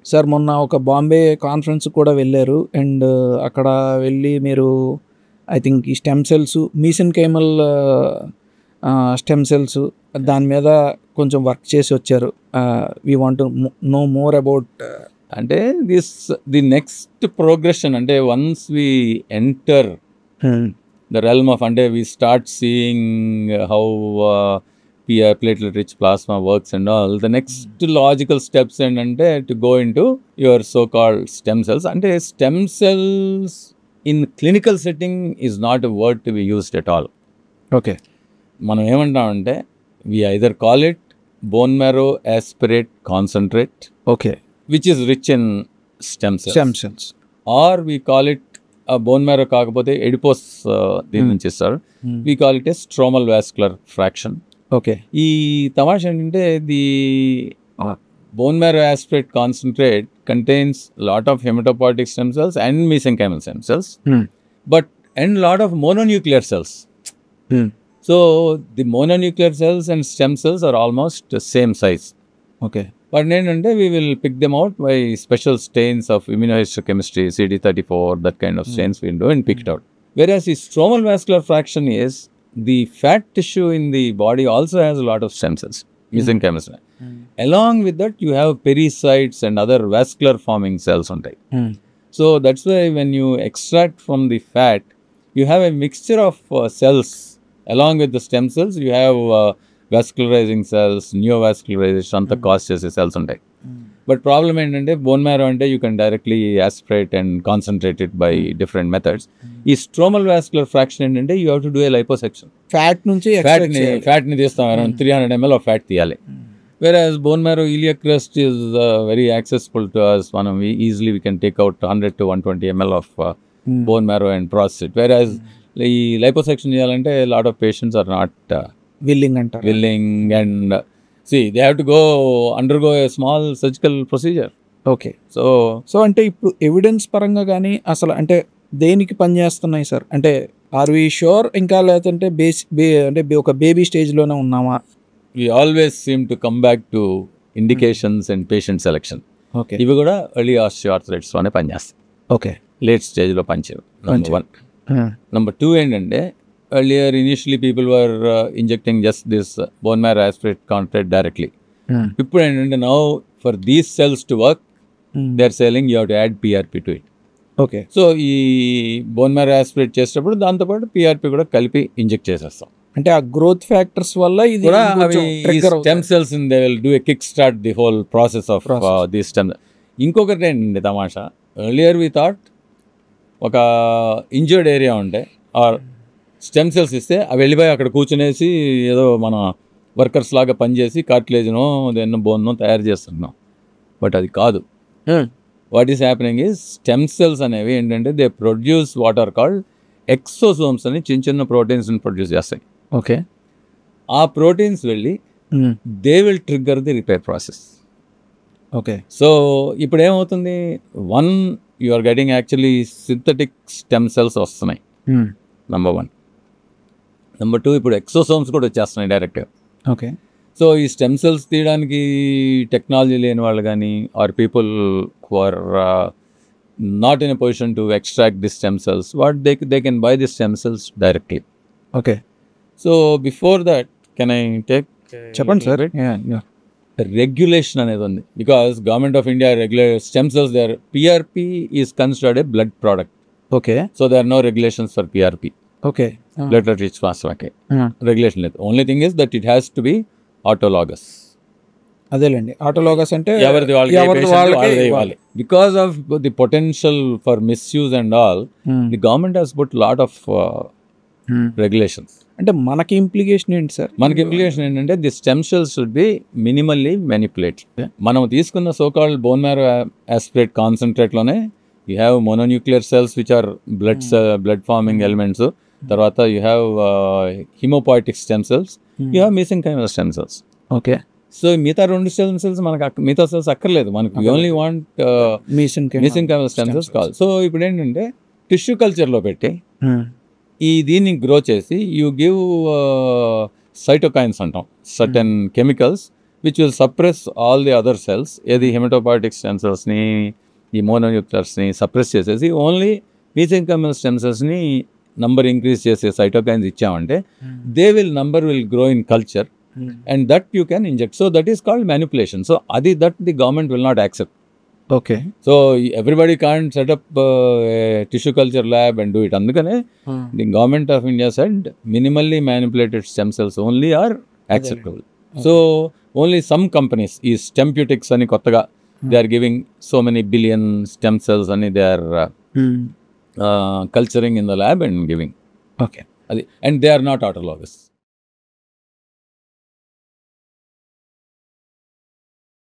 Sir మొన్న ఒక Bombay conference కూడా వెళ్ళారు అండ్ అక్కడ వెళ్ళి మీరు ఐ థింక్ ఈ stem cells mesenchymal stem cells దాని మీద కొంచెం వర్క్ చేసి వచ్చారు. We want know more about అంటే ది నెక్స్ట్ ప్రోగ్రెషన్ అంటే once we enter the realm of అంటే we start seeing how platelet rich plasma works and all, the next logical steps ఏంటంటే to go into your so-called stem cells. అంటే stem cells in clinical setting is not a word to be used at all. Okay, మనం ఏమంటామంటే we either call it bone marrow aspirate concentrate, okay, which is rich in stem cells, stem cells, or we call it bone marrow కాకపోతే adipose దీని నుంచి ఇస్తారు, we call it a stromal vascular fraction. Okay. ఈ తమాష ఏంటంటే the bone marrow aspirate concentrate contains lot of haematopoietic stem cells and mesenchymal stem cells, but and lot of mononuclear cells. So the mononuclear cells and stem cells are almost same size. Okay, but ఏంటంటే we will pick them out by special stains of immunohistochemistry, CD34, that kind of stains we'll do and pick it out. Whereas the stromal vascular fraction is the fat tissue in the body also has a lot of stem cells, mesenchymal cells. Along with that, you have pericytes and other vascular forming cells on type. So that's why when you extract from the fat, you have a mixture of cells. Along with the stem cells, you have vascularizing cells, neovascularization, anta cause chese cells on type. But problem ఏంటంటే bone marrow అంటే you can directly aspirate and concentrate it by different methods. ఈ stromal vascular fraction ఏంటంటే you have to do a liposuction. Fat నుంచి ఫ్యాట్ని తీస్తాం, around 300 ml of fat తీయాలి. Whereas bone marrow iliac crest is very accessible to us. Easily we can take out 100 to 120 ml of bone marrow and process it. Whereas the liposuction చేయాలంటే a lot of patients are not willing and see they have to undergo a small surgical procedure. Okay. So అంటే ఇప్పుడు evidence పరంగా కానీ అసలు అంటే దేనికి పనిచేస్తున్నాయి sir? అంటే ఆర్ వి షూర్ ఇంకా లేదంటే అంటే ఒక బేబీ స్టేజ్లోనే ఉన్నామా? We always seem to come back to indications and patient selection. Okay. ఇవి కూడా ఎర్లీ ఆస్టియోఆర్థరైటిస్ లోనే పనిచేస్తాయి. ఓకే, లేట్ స్టేజ్లో పనిచేయవు. నెంబర్ 1. నెంబర్ 2 ఏంటంటే earlier initially people were injecting just this bone marrow aspirate concentrate directly. ఇప్పుడు ఏంటంటే now for these cells to work they are saying you have to add PRP to it. Okay. So ఈ bone marrow aspirate చేసేటప్పుడు దాంతోపాటు PRP కూడా కలిపి inject చేసేస్తాం. అంటే ఆ గ్రోత్ ఫ్యాక్టర్స్ వల్ల ఇది కూడా stem cells they will do a kick start the whole process of the stem. ఇంకొకటి ఏంటండి తమాషా, ఎర్లియర్ వి థాట్ ఒక ఇంజర్డ్ ఏరియా ఉంటే ఆర్ స్టెమ్ సెల్స్ ఇస్తే అవి వెళ్ళిపోయి అక్కడ కూర్చునేసి ఏదో మన వర్కర్స్ లాగా పనిచేసి కార్టిలేజ్నో దేన్నో బోన్నో తయారు చేస్తున్నాం. బట్ అది కాదు. What is happening is stem cells అనేవి ఏంటంటే they produce what are called exosomes అని చిన్న ప్రోటీన్స్ని ప్రొడ్యూస్ చేస్తాయి. ఓకే. ఆ ప్రోటీన్స్ వెళ్ళి they will trigger the repair process. Okay. So ఇప్పుడు ఏమవుతుంది, 1 you are getting actually synthetic stem cells వస్తున్నాయి, నెంబర్ 1. నెంబర్ 2 ఇప్పుడు ఎక్సోసోమ్స్ కూడా వచ్చేస్తున్నాయి డైరెక్ట్గా. ఓకే. సో ఈ స్టెమ్ సెల్స్ తీయడానికి టెక్నాలజీ లేని వాళ్ళు కానీ are people who are not in a position to extract the stem cells, what they can buy the stem cells directly. Okay. So before that, can I take చెప్పండి sir. Regulation అనేది ఉంది, because government of India regulate stem cells. There PRP is considered a blood product. Okay. So there are no regulations for PRP. Okay. Platelet rich plasma regulation లేదు. Only thing is that it has to be autologous. అదేలేండి, autologous అంటే ఎవరిది వాళ్ళకి ఇవ్వాలి. Because of the potential for misuse and all, the government has put lot of regulations. అంటే మనకి implication ఏంటి sir? మనకి ఇంప్లికేషన్ ఏంటంటే the stem cells should be minimally manipulated. మనం తీసుకున్న సోకాల్డ్ బోన్ మ్యారో ఆస్పిరేట్ కాన్సన్ట్రేట్లోనే you have mononuclear cells which are blood forming elements. తర్వాత you have haemopoietic stem cells, you have mesenchymal stem cells. Okay. So మిగతా 2 stem cells మనకు మిగతా cells అక్కర్లేదు. మనకు only want mesenchymal stem cells కావాలి. So ఇప్పుడు ఏంటంటే టిష్యూ కల్చర్లో పెట్టి దీన్ని గ్రో చేసి యూ గివ్ సైటోకైన్స్ అంటాం, certain chemicals which will suppress all the other cells, ఏది హెమటోపాటిక్ స్టెమ్ సెల్స్ని, ఈ మోనోన్యూక్లియర్స్ని సప్రెస్ చేసేసి ఓన్లీ మీసెంకైమల్ స్టెమ్ సెల్స్ని నంబర్ ఇంక్రీజ్ చేసే సైటోకైన్స్ ఇచ్చామంటే they will number will grow in culture and that you can inject. So that is called manipulation. So అది that the government will not accept. Okay. So everybody can't set up tissue culture lab and do it. అందుకనే the government of India said minimally manipulated stem cells only are acceptable. So only some companies, ఈ స్టెంప్యూటిక్స్ అని కొత్తగా they are giving so many billion stem cells అని they are culturing in the lab and giving. Okay. And they are not autologous.